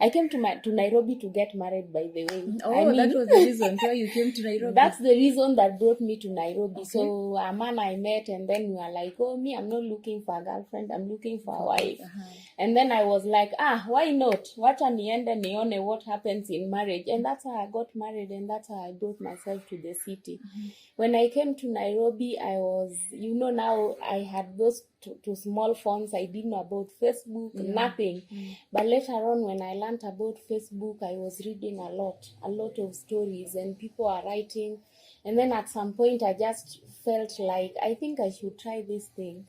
I came to Nairobi to get married, by the way. That was the reason why you came to Nairobi. That's the reason that brought me to Nairobi. Okay. So a man I met, and then we were like, oh, me, I'm not looking for a girlfriend, I'm looking for a wife. And then I was like, why not? Wacha niende nione what happens in marriage. And that's how I got married, and that's how I brought myself to the city. When I came to Nairobi, I was, now I had those two small phones. I didn't know about Facebook, nothing. But later on, when I learned about Facebook, I was reading a lot of stories, and people are writing. And then at some point, I just felt like, I think I should try this thing.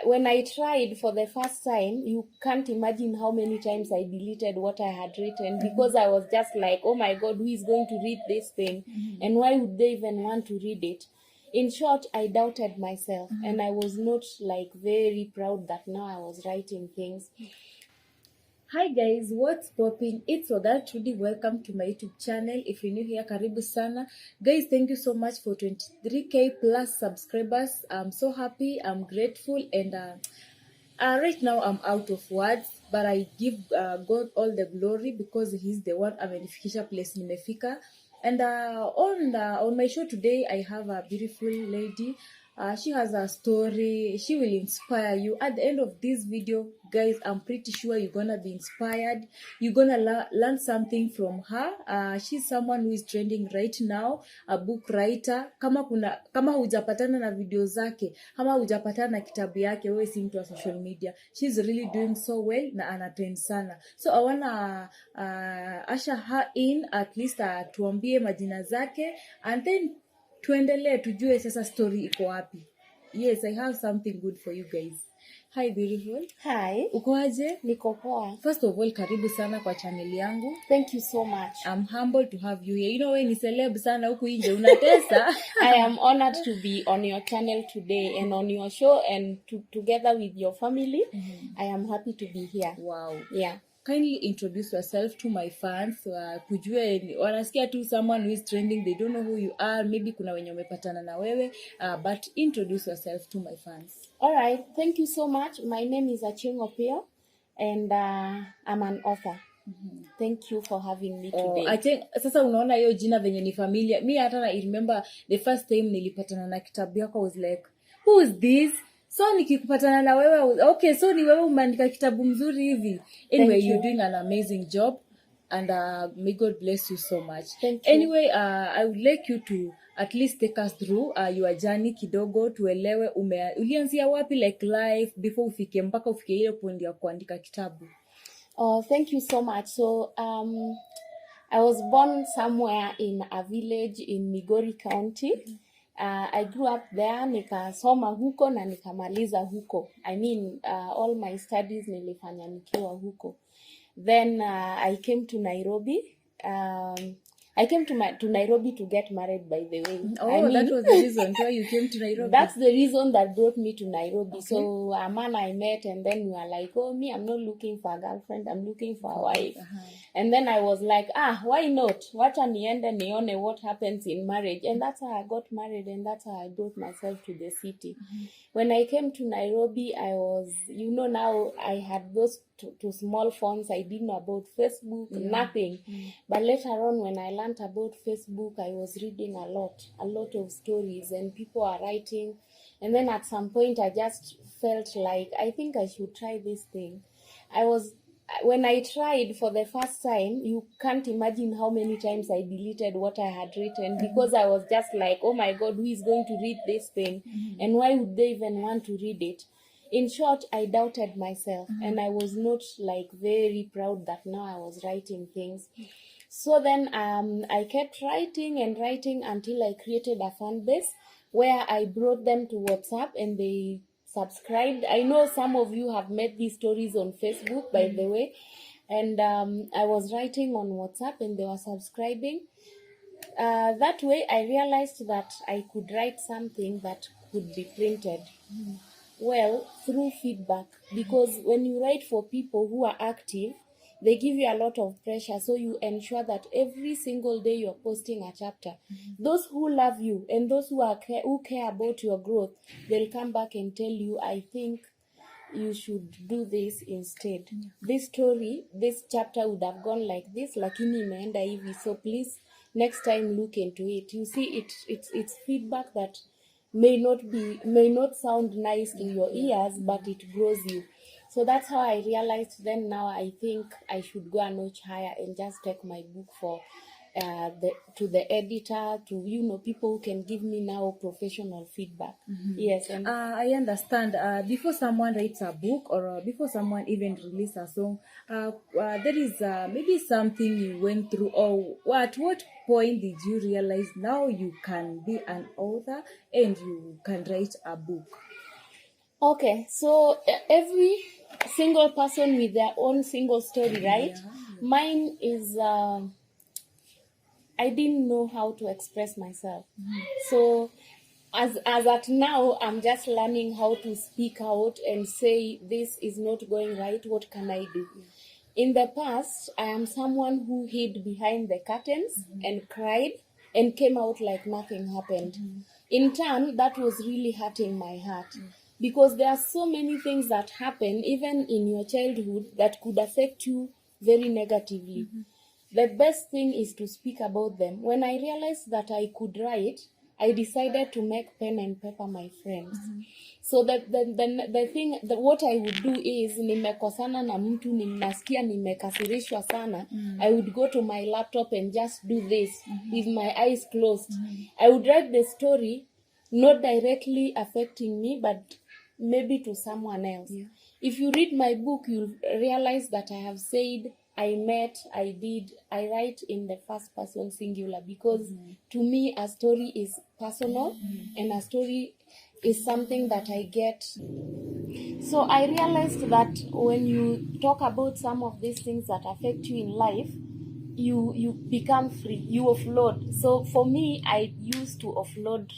When I tried for the first time, you can't imagine how many times I deleted what I had written, because I was just like, oh my God, who is going to read this thing? And why would they even want to read it? In short, I doubted myself, and I was not like very proud that now I was writing things. Hi guys, what's popping? It's Oda Trudy. Welcome to my YouTube channel. If you're new here, karibu sana. Guys, thank you so much for 23k plus subscribers. I'm so happy, I'm grateful, and right now I'm out of words, but I give God all the glory, because He's the one amenifikisha place nimefika. And on my show today, I have a beautiful lady. She has a story. She will inspire you. At the end of this video, guys, I'm pretty sure you're gonna be inspired. You're gonna learn something from her. She's someone who is trending right now, a book writer. Kama hujapatana na video zake, kama hujapatana na kitabu yake, wewe si mtu wa social media. She's really doing so well na ana trend sana. So I wanna usher her in, at least tuambie majina zake, and then tuendelee tujue sasa story iko wapi. Yes, I have something good for you guys. Hi beautiful. Hi. Uko aje? Niko poa. First of all, karibu sana kwa channel yangu. Thank you so much. I'm humbled to have you here. You know, we ni celeb sana huku nje unatesa. I am honored to be on your channel today and on your show, and together with your family. I am happy to be here. Wow. Yeah. Kindly introduce yourself to my fans. Kujue wanasikia tu someone who is trending, they don't know who you are. Maybe kuna wenye umepatana na wewe, but introduce yourself to my fans. All right, thank you so much. My name is Achieng Opio, and I'm an author. Thank you for having me today. I think sasa unaona hiyo jina venye ni familia. Me hata na remember the first time nilipatana na kitabu yako, I was like, who is this? So nikikupatana na wewe, okay, so ni wewe umeandika kitabu mzuri hivi. Anyway, you're doing an amazing job, and may God bless you so much. Thank you. Anyway, I would like you to at least take us through your journey kidogo, tuelewe ulianzia wapi, like life before ufike mpaka ufike ile point ya kuandika kitabu. Oh, thank you so much. So I was born somewhere in a village in Migori County. I grew up there, nikasoma huko na nikamaliza huko. I mean, all my studies nilifanya nikiwa huko. Then I came to Nairobi. I came to Nairobi to get married, by the way. That was the reason why you came to Nairobi. That's the reason that brought me to Nairobi. Okay. So a man I met, and then we were like, oh, me, I'm not looking for a girlfriend, I'm looking for a wife. And then I was like, why not? Wacha niende nione what happens in marriage. And that's how I got married, and that's how I brought myself to the city. When I came to Nairobi, I was, now I had those two small phones. I didn't know about Facebook, nothing. But later on, when I learned about Facebook, I was reading a lot of stories, and people are writing. And then at some point, I just felt like, I think I should try this thing. When I tried for the first time, you can't imagine how many times I deleted what I had written, because I was just like, oh my God, who is going to read this thing? And why would they even want to read it? In short, I doubted myself, and I was not like very proud that now I was writing things. So then I kept writing and writing until I created a fan base where I brought them to WhatsApp, and they subscribed. I know some of you have made these stories on Facebook, by the way, and I was writing on WhatsApp, and they were subscribing. That way, I realized that I could write something that could be printed. Well, through feedback, because when you write for people who are active, they give you a lot of pressure, so you ensure that every single day you're posting a chapter. Those who love you and those who care about your growth, they'll come back and tell you, I think you should do this instead. This story, this chapter would have gone like this, lakini imeenda hivi, so please next time look into it. You see, it's feedback that may not sound nice to your ears, but it grows you. So that's how I realized. Then now I think I should go a notch higher and just take my book for to the editor, to people who can give me now professional feedback. Yes. And I understand. Before someone writes a book or before someone even releases a song, there is maybe something you went through, or at what point did you realize now you can be an author and you can write a book? Okay, so every single person with their own single story, right? Yeah. Mine is I didn't know how to express myself. So as at now, I'm just learning how to speak out and say this is not going right. What can I do? In the past, I am someone who hid behind the curtains and cried and came out like nothing happened. In turn, that was really hurting my heart, because there are so many things that happen even in your childhood that could affect you very negatively. The best thing is to speak about them. When I realized that I could write, I decided to make pen and paper my friends. So the thing, what I would do is, nimekosana na mtu, ninasikia nimekasirishwa sana, I would go to my laptop and just do this with my eyes closed. I would write the story, not directly affecting me, but maybe to someone else. If you read my book, you'll realize that I have said, I met, I did. I write in the first person singular because to me a story is personal and a story is something that I get. So I realized that when you talk about some of these things that affect you in life, you become free, you offload. So for me, I used to offload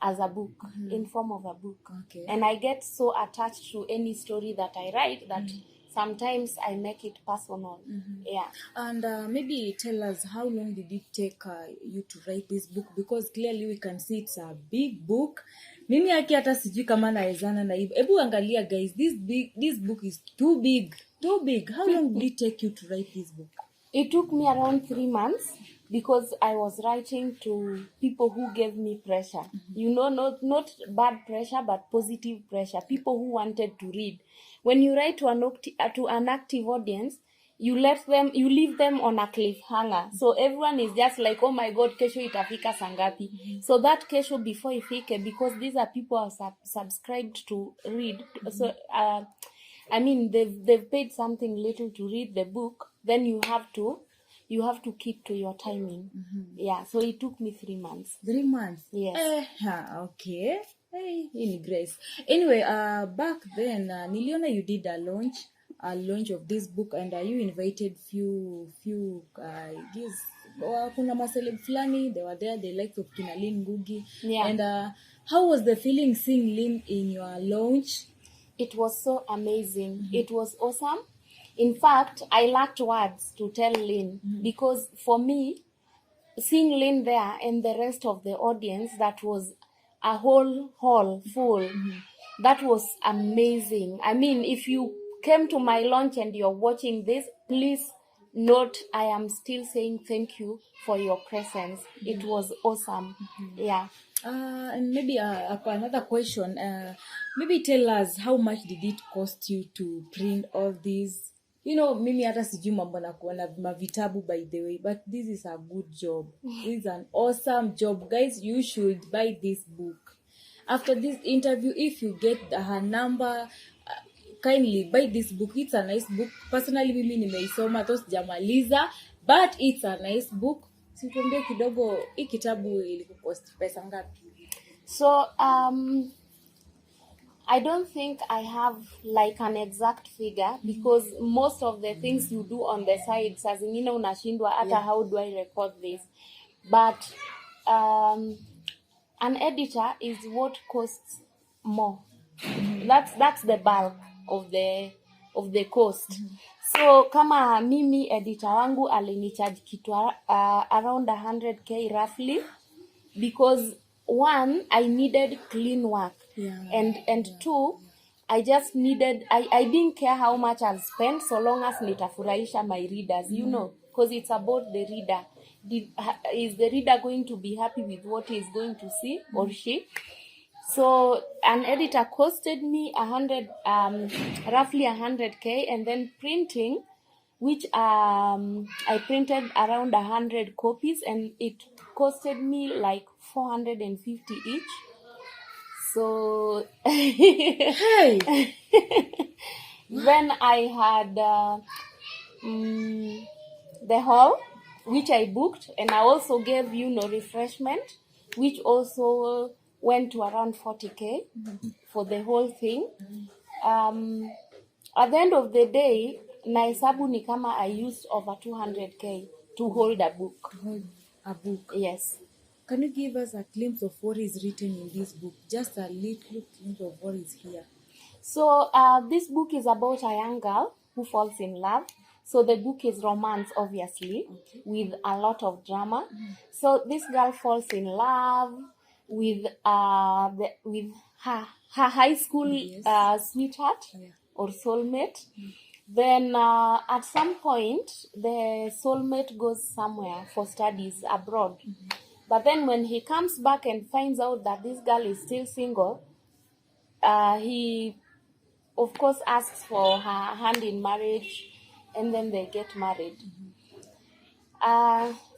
as a book, in form of a book. Okay. And I get so attached to any story that I write that sometimes I make it personal. Yeah. And maybe tell us, how long did it take you to write this book? Because clearly we can see it's a big book. Mimi hata sijui kama naezana na hivyo. Ebu angalia guys, this book is too big. How long did it take you to write this book? It took me around 3 months because I was writing to people who gave me pressure. Not bad pressure, but positive pressure. People who wanted to read. When you write to an active audience, you leave them on a cliffhanger. So everyone is just like, oh my God, kesho itafika sangapi. So that kesho before ifike, because these are people who are subscribed to read. So I mean, they've paid something little to read the book. Then you have to keep to your timing. Yeah. So it took me 3 months. 3 months. Yes. Okay. Hey, in grace. Anyway, back then, niliona you did a launch of this book, and you invited few guys. Kuna maceleb flani, they were there. They liked of kina Lynn, Ngugi'S. Yeah. And how was the feeling seeing Lynn in your launch? It was so amazing. It was awesome. In fact, I lacked words to tell Lynn, because for me, seeing Lynn there and the rest of the audience, that was a whole hall full. That was amazing. I mean, if you came to my launch and you're watching this, please note I am still saying thank you for your presence. It was awesome. Yeah. And maybe another question. Maybe tell us, how much did it cost you to print all these? Mimi hata sijui mambo na kuona mavitabu, by the way, but this is a good job. This is an awesome job. Guys, you should buy this book. After this interview, if you get her number, kindly buy this book. It's a nice book. Personally, mimi nimeisoma, though sijamaliza, but it's a nice book. Situambie kidogo, hii kitabu ilikukost pesa ngapi? So, I don't think I have like an exact figure, because most of the things you do on the side, saa zingine unashindwa hata how do I record this. But an editor is what costs more. That's the bulk of the cost. So kama mimi editor wangu alinicharge kitu around 100k roughly, because one, I needed clean work, and two, I just needed, I didn't care how much I'll spend so long as nitafurahisha my readers, you know, because it's about the reader. Is the reader going to be happy with what he's going to see or she? So an editor costed me roughly 100K, and then printing, which I printed around 100 copies, and it costed me like 450 each. So Hey, when I had the hall, which I booked, and I also gave refreshment, which also went to around 40K for the whole thing. At the end of the day, nahesabu ni kama I used over 200K to hold a book. hold a book. Yes. Can you give us a glimpse of what is written in this book? Just a little glimpse of what is here. So this book is about a young girl who falls in love. So the book is romance, obviously, with a lot of drama. So this girl falls in love with her high school sweetheart or soulmate. Then at some point, the soulmate goes somewhere for studies abroad. But then when he comes back and finds out that this girl is still single, he of course asks for her hand in marriage, and then they get married.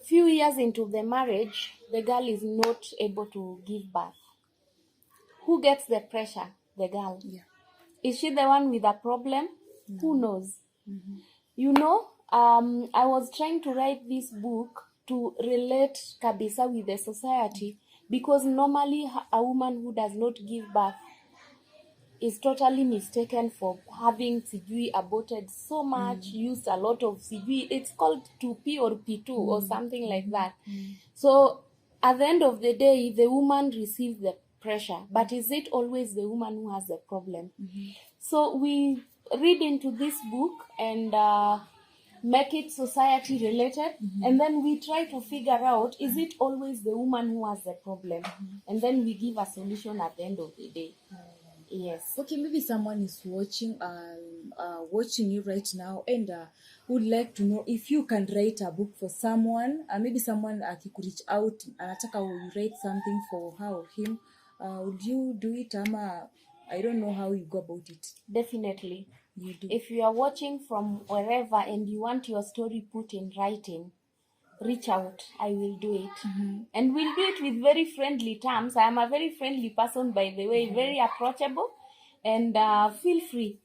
Few years into the marriage, the girl is not able to give birth. Who gets the pressure? The girl. Yeah. Is she the one with a problem? Who knows? You know, I was trying to write this book to relate kabisa with the society, because normally a woman who does not give birth is totally mistaken for having sijui aborted so much, used a lot of sijui, it's called 2P or P2 or something like that. So at the end of the day, the woman receives the pressure, but is it always the woman who has the problem? So we read into this book and make it society related, and then we try to figure out, is it always the woman who has the problem? And then we give a solution at the end of the day. Yes. Okay, maybe someone is watching you right now and would like to know if you can write a book for someone. Maybe someone could reach out, anataka will write something for her or him. Would you do it? I don't know how you go about it. Definitely. You do. If you are watching from wherever and you want your story put in writing, reach out. I will do it. And we'll do it with very friendly terms. I am a very friendly person, by the way, very approachable, and feel free.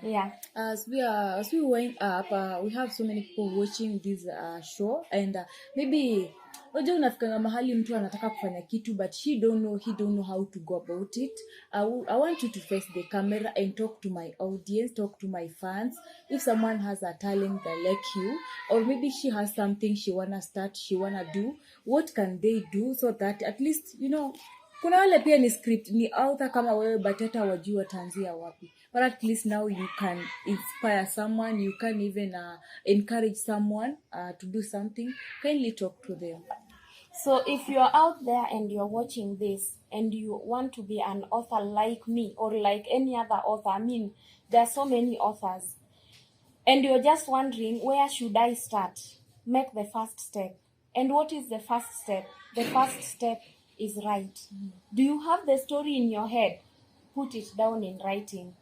Yeah. As we wind up, we have so many people watching this show, and maybe unajua unafikanga mahali mtu anataka kufanya kitu but he don't know how to go about it. I want you to face the camera and talk to my audience, talk to my fans. If someone has a talent that like you, or maybe she has something she wanna start, she wanna do, what can they do so that at least, you know, kuna wale pia ni script, ni author kama wewe, but hata wajua tanzia wapi. But at least now you can inspire someone, you can even encourage someone to do something. Kindly talk to them. So if you are out there and you're watching this and you want to be an author like me or like any other author, I mean, there are so many authors, and you're just wondering, where should I start? Make the first step. And what is the first step? The first step is write. Do you have the story in your head? Put it down in writing.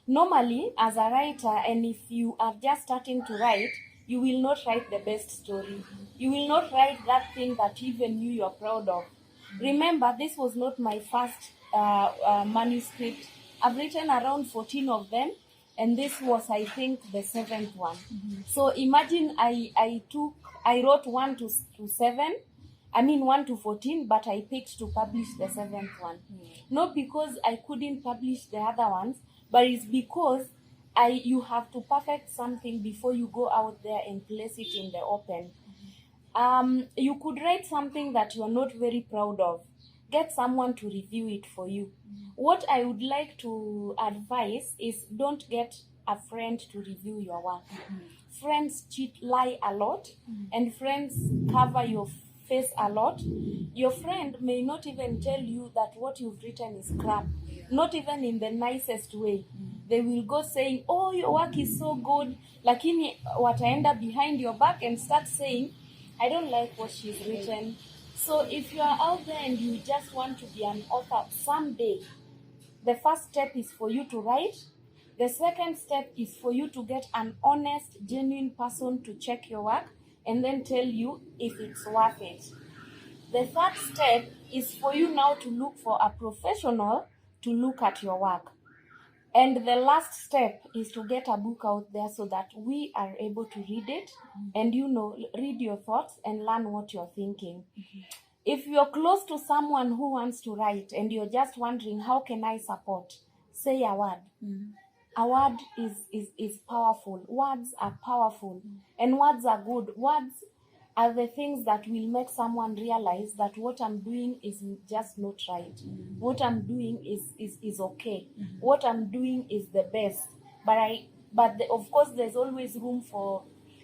Normally, as a writer, and if you are just starting to write, you will not write the best story. You will not write that thing that even you are proud of. Remember, this was not my first manuscript. I've written around 14 of them, and this was, I think, the 7th one. So imagine I wrote 1 to 7. I mean 1 to 14, but I picked to publish the 7th one. Not because I couldn't publish the other ones, but it's because you have to perfect something before you go out there and place it in the open. You could write something that you are not very proud of. Get someone to review it for you. What I would like to advise is, don't get a friend to review your work. Friends lie a lot, and friends cover your face a lot. Your friend may not even tell you that what you've written is crap, not even in the nicest way. They will go saying, oh, your work is so good, lakini wataenda behind your back and start saying, I don't like what she's written. So if you are out there and you just want to be an author someday, the first step is for you to write. The second step is for you to get an honest, genuine person to check your work and then tell you if it's worth it. The third step is for you now to look for a professional to look at your work. And the last step is to get a book out there so that we are able to read it and, you know, read your thoughts and learn what you're thinking. If you're close to someone who wants to write and you're just wondering, how can I support? Say a word. A word is powerful. Words are powerful. And words are good. Words are the things that will make someone realize that what I'm doing is just not right. What I'm doing is okay. What I'm doing is the best. Of course, there's always room for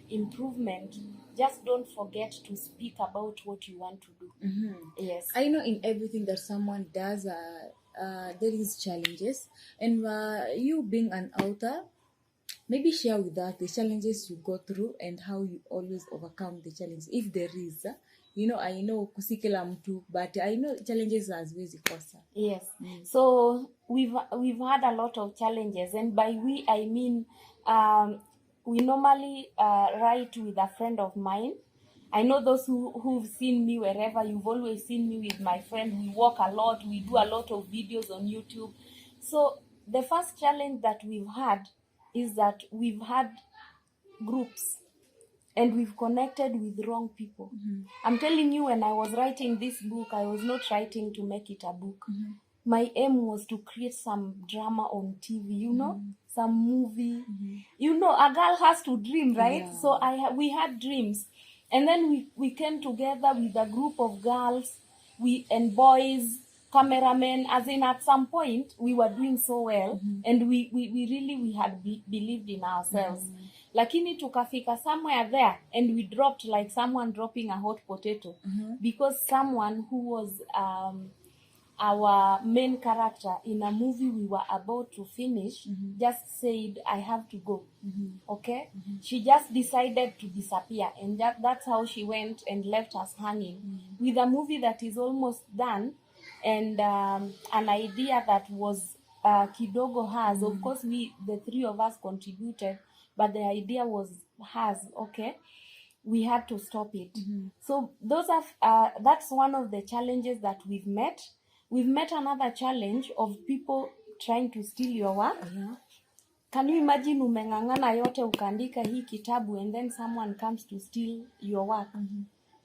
improvement. Just don't forget to speak about what you want to do. Yes. I know in everything that someone does, there is challenges, and you being an author, maybe share with us the challenges you go through and how you always overcome the challenges, if there is. You know, I know kusi kila mtu, but I know challenges haziwezi kosa. Yes. So we've had a lot of challenges, and by we I mean we normally write with a friend of mine. I know those who've seen me wherever, you've always seen me with my friend. We walk a lot, we do a lot of videos on YouTube. So the first challenge that we've had is that we've had groups and we've connected with wrong people. I'm telling you, when I was writing this book, I was not writing to make it a book. My aim was to create some drama on TV, you know, some movie. You know, a girl has to dream, right? Yeah. So we had dreams. And then we came together with a group of girls and boys, cameramen, as in at some point we were doing so well, and we had believed in ourselves. Lakini tukafika somewhere there and we dropped like someone dropping a hot potato, because someone who was our main character in a movie we were about to finish just said, I have to go. Okay? She just decided to disappear, and that's how she went and left us hanging with a movie that is almost done, and an idea that was kidogo hers. Of course, the three of us contributed, but the idea was hers. Okay? We had to stop it. So those are that's one of the challenges that we've met. We've met another challenge of people trying to steal your work. Can you imagine umeng'ang'ana yote ukaandika hii kitabu and then someone comes to steal your work?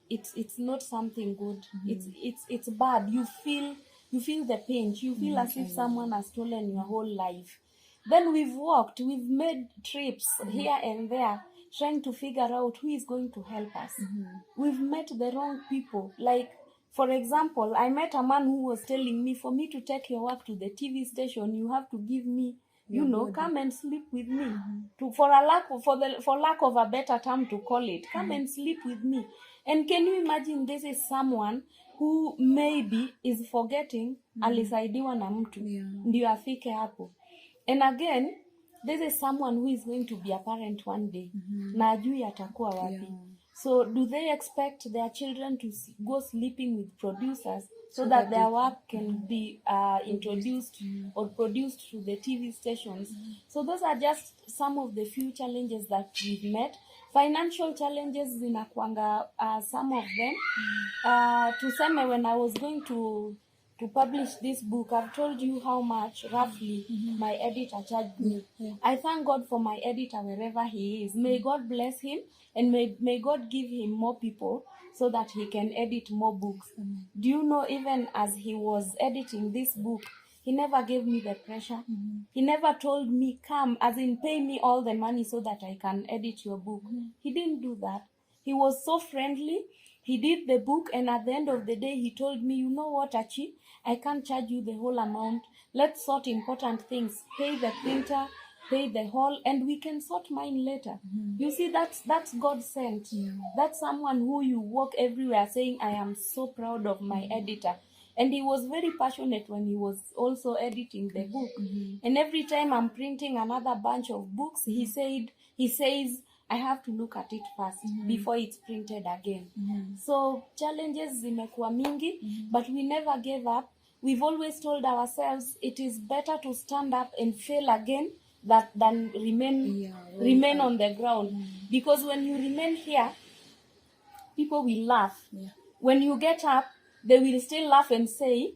It's not something good. It's bad. You feel the pinch. You feel as if someone has stolen your whole life. Then we've made trips here and there, trying to figure out who is going to help us. We've met the wrong people. Like, for example, I met a man who was telling me, for me to take your work to the TV station, you have to give me, come and sleep with me. For lack of a better term to call it, come and sleep with me. And can you imagine, this is someone who maybe is forgetting alisaidiwa na mtu ndio afike hapo. And again, this is someone who is going to be a parent one day. Na ajui atakuwa wapi. So do they expect their children to go sleeping with producers so that their work can be introduced or produced to the TV stations? So those are just some of the few challenges that we've met. Financial challenges zinakuanga some of them. Tuseme, when I was going to publish this book, I've told you how much roughly my editor charged me. I thank God for my editor wherever he is. May God bless him, and may God give him more people so that he can edit more books. Do you know, even as he was editing this book, he never gave me the pressure. He never told me, come, as in pay me all the money so that I can edit your book. He didn't do that. He was so friendly. He did the book, and at the end of the day, he told me, you know what, Achi, I can't charge you the whole amount. Let's sort important things. Pay the printer, pay the whole, and we can sort mine later. You see, that's God sent. That's someone who you walk everywhere saying, I am so proud of my editor. And he was very passionate when he was also editing the book. And every time I'm printing another bunch of books, he says, I have to look at it first before it's printed again. So challenges zimekuwa mingi, but we never gave up. We've always told ourselves it is better to stand up and fail again than remain on the ground. Because when you remain here, people will laugh. When you get up, they will still laugh and say,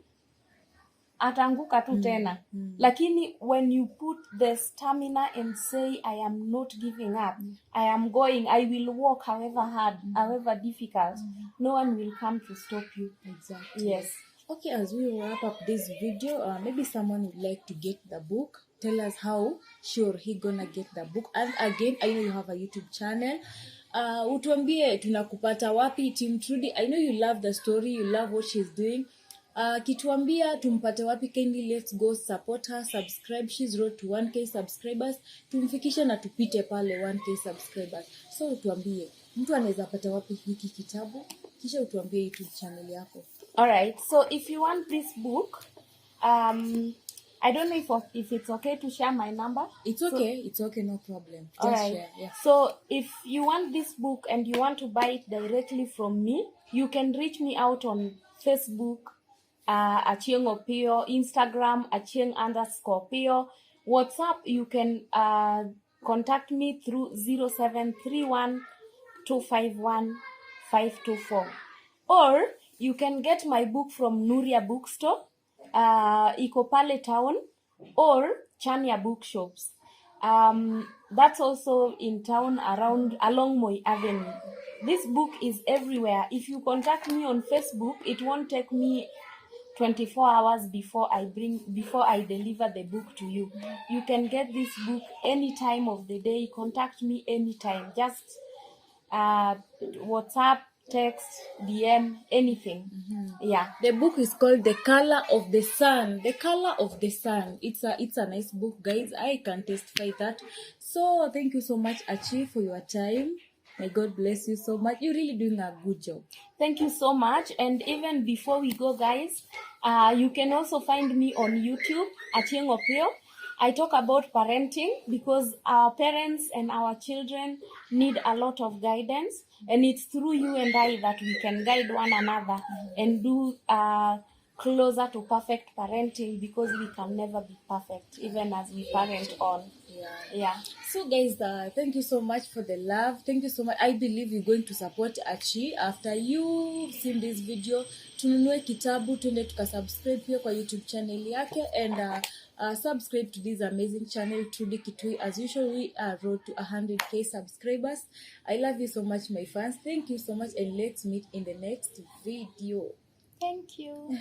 atanguka tu tena. Lakini when you put the stamina and say, I am not giving up, I am going, I will walk however hard, however difficult, no one will come to stop you. Exactly. Yes. Okay, as we wrap up this video, maybe someone would like to get the book. Tell us how sure he gonna get the book. And again, I know you have a YouTube channel. Utuambie tunakupata wapi, Team Trudy. I know you love the story, you love what she's doing. Kituambia tumpate wapi, kindly let's go support her, subscribe. She's road to 1k subscribers. Tumfikisha na tupite pale 1k subscribers. So utuambie mtu anaweza pata wapi hiki kitabu, kisha utuambie YouTube channel yako. All right. So if you want this book, I don't know if it's okay to share my number. It's okay. It's okay. No problem. Just all right. share. Yeah. So if you want this book and you want to buy it directly from me, you can reach me out on Facebook, Achieng Opio, Instagram, Achieng_Opio. WhatsApp, you can contact me through 0731 251 524. Or you can get my book from Nuria Bookstore, iko pale town, or Chania Bookshops. That's also in town along Moi Avenue. This book is everywhere. If you contact me on Facebook, it won't take me 24 hours before I deliver the book to you. You can get this book any time of the day. Contact me anytime. Just WhatsApp, text, DM, anything. Yeah. The book is called The Color of the Sun. The Color of the Sun. It's a nice book, guys. I can testify that. So thank you so much, Achi, for your time. May God bless you so much. You're really doing a good job. Thank you so much. And even before we go, guys, you can also find me on YouTube, Achieng Opio. I talk about parenting because our parents and our children need a lot of guidance. And it's through you and I that we can guide one another and do closer to perfect parenting, because we can never be perfect, even as we parent on. Yeah. So guys, thank you so much for the love. Thank you so much. I believe you're going to support Achi after you've seen this video. Tununue kitabu, tuende tukasubscribe pia kwa YouTube channel yake, and subscribe to this amazing channel, Trudy Kitui. As usual, we are road to 100k subscribers. I love you so much, my fans. Thank you so much, and let's meet in the next video. Thank you.